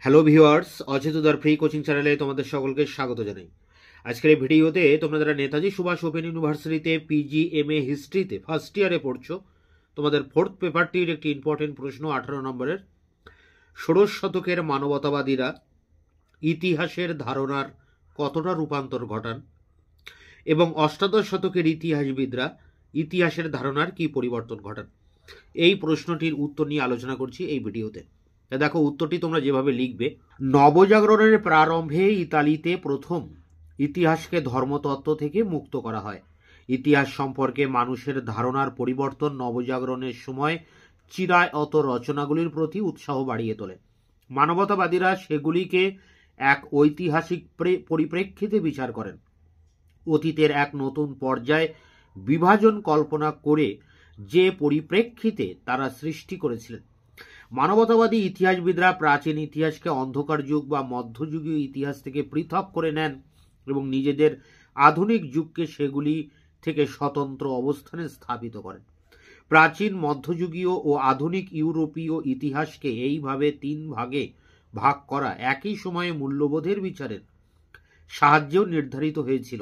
Hello viewers, অচেতদার free coaching চ্যানেলে তোমাদের সকলকে স্বাগত জানাই। আজকের এই ভিডিওতে তোমরা যারা নেতাজি সুভাষ ওপেন ইউনিভার্সিটিতে PG MA হিস্ট্রিতে ফার্স্ট ইয়ারে পড়ছো, তোমাদের ফোর্থ পেপারটির একটি ইম্পর্টেন্ট প্রশ্ন 18 নম্বরের, ষোড়শ শতকের মানবতাবাদীরা ইতিহাসের ধারণার কতটা রূপান্তর ঘটান এবং অষ্টাদশ শতকের ইতিহাসবিদরা ইতিহাসের ধারণার কি পরিবর্তন ঘটান, এই প্রশ্নটির উত্তর নিয়ে আলোচনা করছি এই ভিডিওতে। দেখো উত্তরটি তোমরা যেভাবে লিখবে, নবজাগরণের প্রারম্ভে ইতালিতে প্রথম ইতিহাসকে ধর্মতত্ত্ব থেকে মুক্ত করা হয়। ইতিহাস সম্পর্কে মানুষের ধারণার পরিবর্তন নবজাগরণের সময় চিরায়ত রচনাগুলির প্রতি উৎসাহ বাড়িয়ে তোলে। মানবতাবাদীরা সেগুলিকে এক ঐতিহাসিক পরিপ্রেক্ষিতে বিচার করেন, অতীতের এক নতুন পর্যায়ে বিভাজন কল্পনা করে যে পরিপ্রেক্ষিতে তারা সৃষ্টি করেছিলেন। মানবতাবাদী ইতিহাসবিদরা প্রাচীন ইতিহাসকে অন্ধকার যুগ বা মধ্যযুগীয় ইতিহাস থেকে পৃথক করে নেন এবং নিজেদের আধুনিক যুগকে সেগুলি থেকে স্বতন্ত্র অবস্থানে স্থাপিত করেন। প্রাচীন, মধ্যযুগীয় ও আধুনিক ইউরোপীয় ইতিহাসকে এইভাবে তিন ভাগে ভাগ করা একই সময়ে মূল্যবোধের বিচারের সাহায্যেও নির্ধারিত হয়েছিল।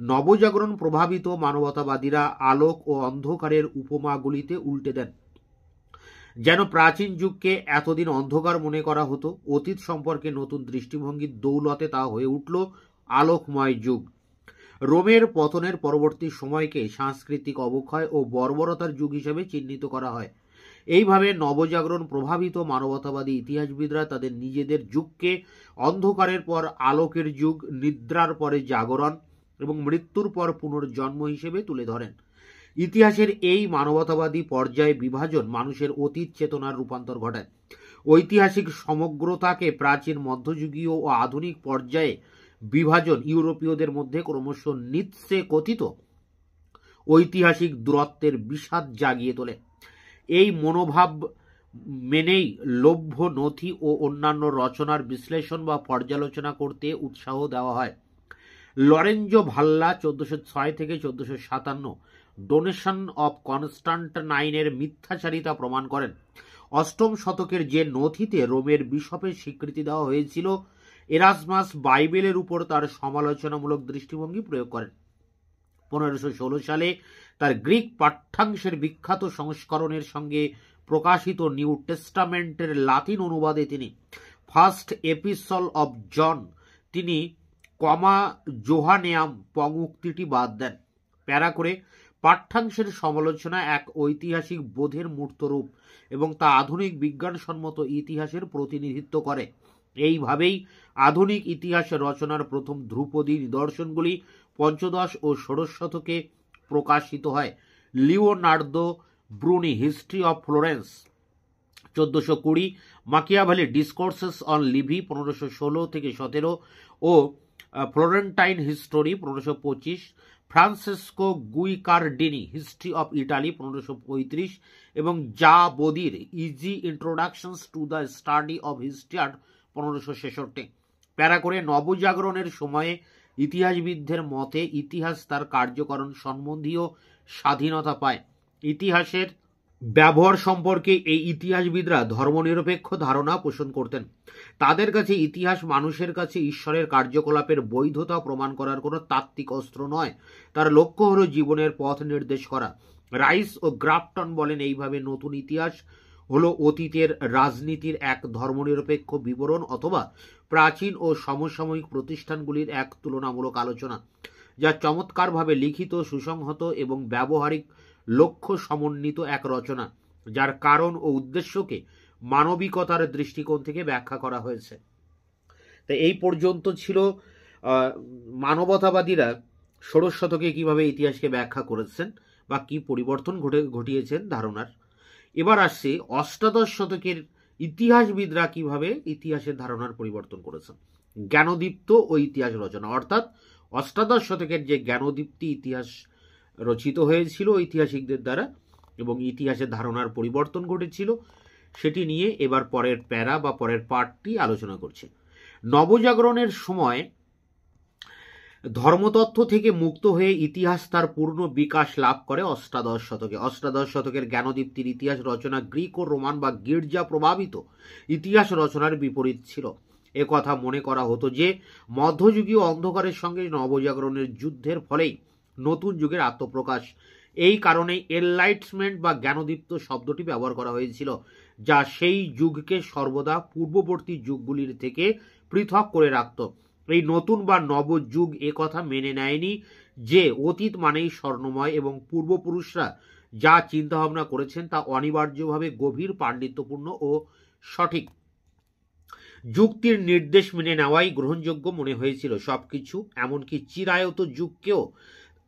নবজাগরণ প্রভাবিত মানবতাবাদীরা আলোক ও অন্ধকারের উপমাগুলিতে উল্টে দেন। যেন প্রাচীন যুগকে এতদিন অন্ধকার মনে করা হতো, অতীত সম্পর্কে নতুন দৃষ্টিভঙ্গির দৌলতে তা হয়ে উঠল আলোকময় যুগ। রোমের পতনের পরবর্তী সময়কে সাংস্কৃতিক অবক্ষয় ও বর্বরতার যুগ হিসেবে চিহ্নিত করা হয়। এইভাবে নবজাগরণ প্রভাবিত মানবতাবাদী ইতিহাসবিদরা তাদের নিজেদের যুগকে অন্ধকারের পর আলোকের যুগ, নিদ্রার পরে জাগরণ এবং মৃত্যুর পর পুনর্জন্ম হিসেবে তুলে ধরেন। ইতিহাসের এই মানবতাবাদী পর্যায়ে বিভাজন মানুষের অতীত চেতনার রূপান্তর ঘটায়। ঐতিহাসিক সমগ্রতাকে প্রাচীন, মধ্যযুগীয় ও আধুনিক পর্যায়ে বিভাজন ইউরোপীয়দের মধ্যে ক্রমশ নিৎসে কথিত ঐতিহাসিক দূরত্বের বিষাদ জাগিয়ে তোলে। এই মনোভাব মেনেই লভ্য নথি ও অন্যান্য রচনার বিশ্লেষণ বা পর্যালোচনা করতে উৎসাহ দেওয়া হয়। লরেঞ্জো ভাল্লা 1406 থেকে 1457 ডোনেশন অব কনস্টান্টাইনের মিথ্যাচারিতা প্রমাণ করেন। অষ্টম শতকের যে নথিতে রোমের বিশপের স্বীকৃতি দেওয়া হয়েছিল, এরাসমাস বাইবেলের উপর তার সমালোচনামূলক দৃষ্টিভঙ্গি প্রয়োগ করেন। 1516 সালে তার গ্রিক পাঠ্যাংশের বিখ্যাত সংস্করণের সঙ্গে প্রকাশিত নিউ টেস্টামেন্টের লাতিন অনুবাদে তিনি ফার্স্ট এপিসল অব জন তিনি কমা জোহানেয়াম পঙ্গুক্তিটি বাদ দেন। প্যারা করে পাঠ্যাংশের সমালোচনা এক ঐতিহাসিক বোধের মূর্ত রূপ এবং তা আধুনিক বিজ্ঞানসম্মত ইতিহাসের প্রতিনিধিত্ব করে। এইভাবেই আধুনিক ইতিহাস রচনার প্রথম ধ্রুপদী নিদর্শনগুলি পঞ্চদশ ও ষোড়শ শতকে প্রকাশিত হয়। Leonardo Bruni History of Florence 1420, Machiavelli Discourses on Livy 1516 থেকে 17 ও Florentine History 1525, Francesco Guicciardini History of Italy 1535 এবং জা বোদির easy introductions to the study of history 1566। প্যারা করে নবজাগরণের সময়ে ইতিহাসবিদদের মতে ইতিহাস তার কার্যকরণ সম্বন্ধীয় স্বাধীনতা পায়। ইতিহাসের ব্যবহার সম্পর্কে এই ইতিহাসবিদরা ধর্মনিরপেক্ষ ধারণা পোষণ করতেন। তাদের কাছে ইতিহাস মানুষের কাছে ঈশ্বরের কার্যকলাপের বৈধতা প্রমাণ করার কোনো তাত্ত্বিক অস্ত্র নয়, তার লক্ষ্য হলো জীবনের পথ নির্দেশ করা। রাইস ও গ্রাফটন বলেন, এইভাবে নতুন ইতিহাস হলো অতীতের রাজনীতির এক ধর্মনিরপেক্ষ বিবরণ অথবা প্রাচীন ও সমসাময়িক প্রতিষ্ঠানগুলির এক তুলনামূলক আলোচনা, যা চমৎকারভাবে লিখিত, সুসংহত এবং ব্যবহারিক লক্ষ্য সমন্বিত এক রচনা, যার কারণ ও উদ্দেশ্যকে মানবিকতার দৃষ্টিকোণ থেকে ব্যাখ্যা করা হয়েছে। তাই এই পর্যন্ত ছিল মানবতাবাদীরা ষোড়শ শতকে কিভাবে ইতিহাসকে ব্যাখ্যা করেছেন বা কি পরিবর্তন ঘটিয়েছেন ধারণার। এবার আসছে অষ্টাদশ শতকের ইতিহাসবিদরা কিভাবে ইতিহাসের ধারণার পরিবর্তন করেছেন। জ্ঞানদীপ্ত ও ইতিহাস রচনা, অর্থাৎ অষ্টাদশ শতকের যে জ্ঞানদীপ্তি ইতিহাস রচিত হয়েছিল ঐতিহাসিকদের দ্বারা এবং ইতিহাসের ধারণার পরিবর্তন ঘটেছিল, সেটি নিয়ে এবার পরের প্যারা বা পরের পার্টটি আলোচনা করছে। নবজাগরণের সময় ধর্মতত্ত্ব থেকে মুক্ত হয়ে ইতিহাস তার পূর্ণ বিকাশ লাভ করে অষ্টাদশ শতকে। অষ্টাদশ শতকের জ্ঞানদীপ্তির ইতিহাস রচনা গ্রিক ও রোমান বা গির্জা প্রভাবিত ইতিহাস রচনার বিপরীত ছিল। একথা মনে করা হতো যে মধ্যযুগীয় অন্ধকারের সঙ্গে নবজাগরণের যুদ্ধের ফলেই নতুন যুগের আত্মপ্রকাশ। এই কারণে এনলাইটমেন্ট বা জ্ঞানদীপ্ত শব্দটি ব্যবহার করা হয়েছিল, যা সেই যুগকে সর্বদা পূর্ববর্তী যুগগুলির থেকে পৃথক করে রাখত। এই নতুন বা নবযুগ একথা মেনে নেয়নি যে অতীত মানেই স্বর্ণময় এবং পূর্বপুরুষরা যা চিন্তাভাবনা করেছেন তা অনিবার্যভাবে গভীর পাণ্ডিত্যপূর্ণ ও সঠিক। যুক্তির নির্দেশ মেনে নেওয়াই গ্রহণযোগ্য মনে হয়েছিল। সবকিছু, এমনকি চিরায়ত যুগকেও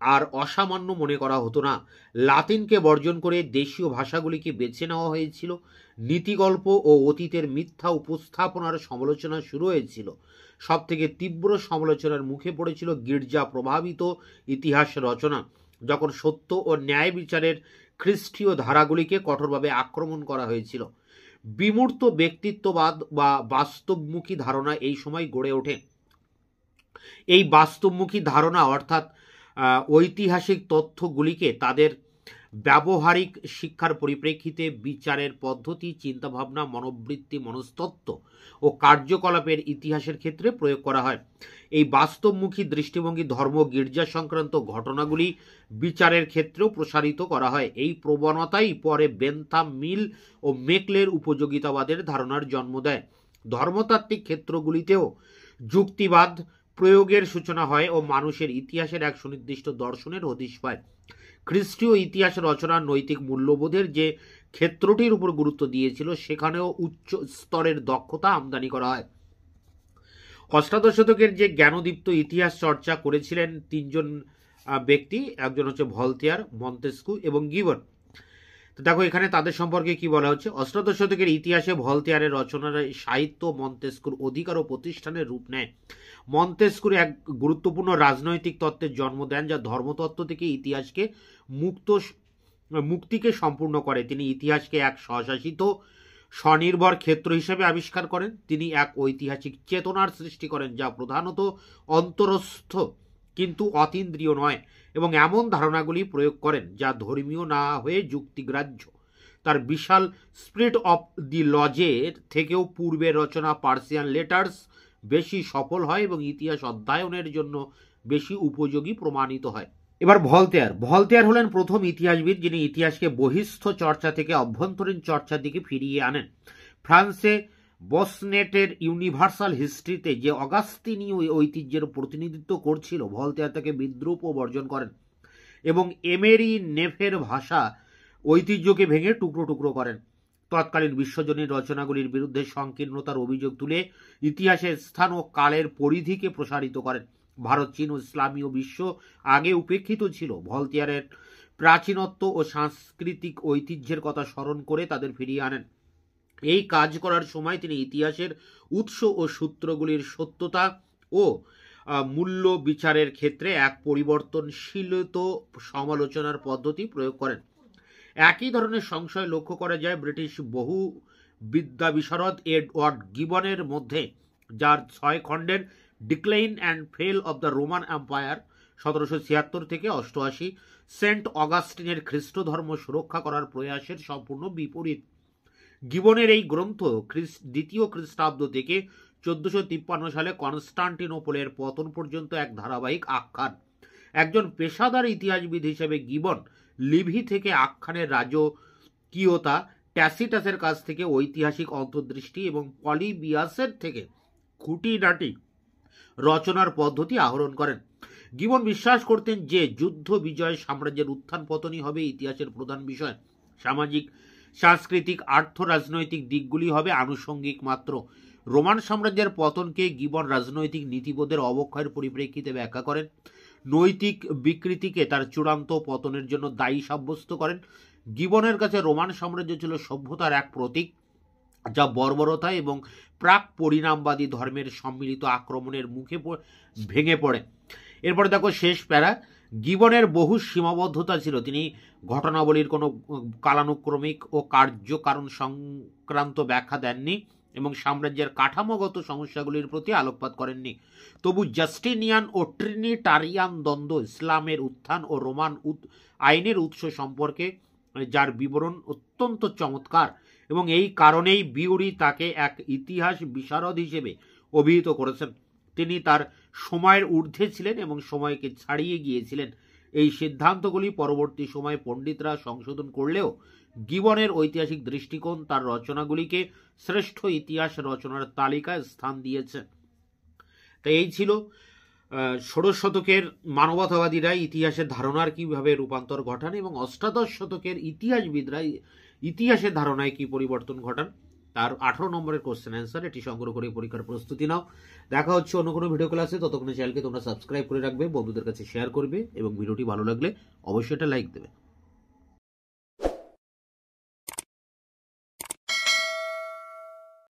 আর অসামান্য মনে করা হতো না। লাতিনকে বর্জন করে দেশীয় ভাষাগুলিকে বেছে নেওয়া হয়েছিল। নীতিগল্প ও অতীতের মিথ্যা উপস্থাপনার সমালোচনা শুরু হয়েছিল। সবথেকে তীব্র সমালোচনার মুখে পড়েছিল গির্জা প্রভাবিত ইতিহাস রচনা, যখন সত্য ও ন্যায় বিচারের খ্রিস্টীয় ধারাগুলিকে কঠোরভাবে আক্রমণ করা হয়েছিল। বিমূর্ত ব্যক্তিত্ববাদ বা বাস্তবমুখী ধারণা এই সময় গড়ে ওঠে। এই বাস্তবমুখী ধারণা অর্থাৎ ঐতিহাসিক তথ্যগুলিকে তাদের ব্যবহারিক শিক্ষার পরিপ্রেক্ষিতে বিচারের পদ্ধতি, চিন্তাভাবনা, মনোবৃত্তি, মনস্তত্ত্ব ও কার্যকলাপের ইতিহাসের ক্ষেত্রে প্রয়োগ করা হয়। এই বাস্তবমুখী দৃষ্টিভঙ্গি ধর্ম, গির্জা সংক্রান্ত ঘটনাগুলি বিচারের ক্ষেত্রেও প্রসারিত করা হয়। এই প্রবণতাই পরে বেন্থাম, মিল ও মেকলের উপযোগিতাবাদের ধারণার জন্ম দেয়। ধর্মতাত্ত্বিক ক্ষেত্রগুলিতেও যুক্তিবাদ প্রয়োগের সূচনা হয় ও মানুষের ইতিহাসের এক সুনির্দিষ্ট দর্শনের হদিশ পায়। খ্রিস্টীয় ইতিহাস রচনার নৈতিক মূল্যবোধের যে ক্ষেত্রটির উপর গুরুত্ব দিয়েছিল সেখানেও উচ্চ স্তরের দক্ষতা আমদানি করা হয়। অষ্টাদশ শতকের যে জ্ঞানদীপ্ত ইতিহাস চর্চা করেছিলেন তিনজন ব্যক্তি, একজন হচ্ছে ভলতেয়ার, মন্তেস্কু এবং গিবন। তো দেখো এখানে তাদের সম্পর্কে কি বলা হচ্ছে। অষ্টাদশ শতকের ইতিহাসে ভলতেয়ারের রচনার সাহিত্য মন্তেস্কুর অধিকার ও প্রতিষ্ঠানের রূপ নেয়। মন্তেস্কুর এক গুরুত্বপূর্ণ রাজনৈতিক তত্ত্বের জন্ম দেন, যা ধর্মতত্ত্ব থেকে ইতিহাসকে মুক্তিকে সম্পূর্ণ করে। তিনি ইতিহাসকে এক স্বশাসিত স্বনির্ভর ক্ষেত্র হিসেবে আবিষ্কার করেন। তিনি এক ঐতিহাসিক চেতনার সৃষ্টি করেন যা প্রধানত অন্তরস্থ কিন্তু অতীন্দ্রিয় নয়, এবং এমন ধারণাগুলি প্রয়োগ করেন যা ধর্মীয় না হয়ে যুক্তিগ্রাহ্য। তার বিশাল স্পিরিট অফ দি লজের থেকেও পূর্বের রচনা পার্সিয়ান লেটার্স বেশি সফল হয় এবং ইতিহাস অধ্যয়নের জন্য বেশি উপযোগী প্রমাণিত হয়। এবার ভলতেয়ার হলেন প্রথম ইতিহাসবিদ যিনি ইতিহাসকে বহিস্থ চর্চা থেকে অভ্যন্তরীণ চর্চার দিকে ফিরিয়ে আনেন। ফ্রান্সে বসনেটের ইউনিভার্সাল হিস্ট্রিতে যে অগাস্তিনীয় ঐতিহ্যের প্রতিনিধিত্ব করছিল, ভলতেয়ার তাকে বিদ্রুপ ও বর্জন করেন এবং এমেরি নেফের ভাষা ঐতিহ্যকে ভেঙে টুকরো টুকরো করেন। তৎকালীন বিশ্বজনীন রচনাগুলির বিরুদ্ধে সংকীর্ণতার অভিযোগ তুলে ইতিহাসের স্থান ও কালের পরিধিকে প্রসারিত করেন। ভারত, চীন ও ইসলামীয় বিশ্ব আগে উপেক্ষিত ছিল। ভলতেয়ারের প্রাচীনত্ব ও সাংস্কৃতিক ঐতিহ্যের কথা স্মরণ করে তাদের ফিরিয়ে আনেন। এই কাজ করার সময় তিনি ইতিহাসের উৎস ও সূত্রগুলির সত্যতা ও মূল্য বিচারের ক্ষেত্রে এক পরিবর্তনশীলত সমালোচনার পদ্ধতি প্রয়োগ করেন। একই ধরনের সংশয় লক্ষ্য করা যায় ব্রিটিশ বহু বিদ্যা বিশারদ এডওয়ার্ড গিবনের মধ্যে, যার 6 খণ্ডের decline and fail of the Roman empire 1776 থেকে 88 সেন্ট অগাস্টিনের খ্রিস্ট ধর্ম সুরক্ষা করার প্রয়াসের সম্পূর্ণ বিপরীত। গিবনের এই গ্রন্থ দ্বিতীয় খ্রিস্টাব্দ থেকে 1453 সালে কনস্টান্টিনোপলের পতন পর্যন্ত এক ধারাবাহিক আখ্যান। একজন পেশাদার ইতিহাসবিদ হিসেবে গিবন লিভি থেকে আখ্যানের রাজকীয়তা, ট্যাসিটাসের কাছ থেকে ঐতিহাসিক অন্তর্দৃষ্টি এবং পলিবিয়াসের থেকে খুঁটিনাটি রচনার পদ্ধতি আহরণ করেন। গিবন বিশ্বাস করতেন যে যুদ্ধ, বিজয়, সাম্রাজ্যের উত্থান পতনই হবে ইতিহাসের প্রধান বিষয়। সামাজিক, সাংস্কৃতিক, আর্থ রাজনৈতিক দিকগুলি হবে আনুষঙ্গিক মাত্র। রোমান সাম্রাজ্যের পতনকে গিবন রাজনৈতিক নীতিবোধের অবক্ষয়ের পরিপ্রেক্ষিতে ব্যাখ্যা করেন। নৈতিক বিকৃতিকে তার চূড়ান্ত পতনের জন্য দায়ী সাব্যস্ত করেন। গিবনের কাছে রোমান সাম্রাজ্য ছিল সভ্যতার এক প্রতীক যা বর্বরতা এবং প্রাক পরিণামবাদী ধর্মের সম্মিলিত আক্রমণের মুখে ভেঙে পড়ে। এরপরে দেখো শেষ প্যারা। গিবনের বহু সীমাবদ্ধতা ছিল। তিনি ঘটনাবলীর কোনো কালানুক্রমিক ও কার্যকারণ সংক্রান্ত ব্যাখ্যা দেননি। এবং সাম্রাজ্যের কাঠামোগত সমস্যাগুলির প্রতি আলোকপাত করেননি। তবু জাস্টিনিয়ান ও ট্রিনিটারিয়ান দ্বন্দ্ব, ইসলামের উত্থান ও রোমান আইনের উৎস সম্পর্কে যার বিবরণ অত্যন্ত চমৎকার, এবং এই কারণেই বিউরি তাকে এক ইতিহাস বিশারদ হিসেবে অভিহিত করেছেন। তিনি তার সময়ের ঊর্ধ্বে ছিলেন এবং সময়কে ছাড়িয়ে গিয়েছিলেন। এই সিদ্ধান্তগুলি পরবর্তী সময়ে পণ্ডিতরা সংশোধন করলেও গিবনের ঐতিহাসিক দৃষ্টিকোণ তার রচনাগুলিকে শ্রেষ্ঠ ইতিহাস রচনার তালিকায় স্থান দিয়েছে। তাই এই ছিল ষোড়শ শতকের মানবতাবাদীরা ইতিহাসের ধারণার কিভাবে রূপান্তর ঘটান এবং অষ্টাদশ শতকের ইতিহাসবিদরা ইতিহাসের ধারণায় কি পরিবর্তন ঘটান, তার 18 নম্বরের কোশ্চেন অ্যান্সার। এটি সংগ্রহ করে পরীক্ষার প্রস্তুতি নাও। দেখা হচ্ছে অন্য কোনো ভিডিও ক্লাসে। ততক্ষণে চ্যানেলকে তোমরা সাবস্ক্রাইব করে রাখবে, বন্ধুদের কাছে শেয়ার করবে এবং ভিডিওটি ভালো লাগলে অবশ্যই এটা লাইক দেবে।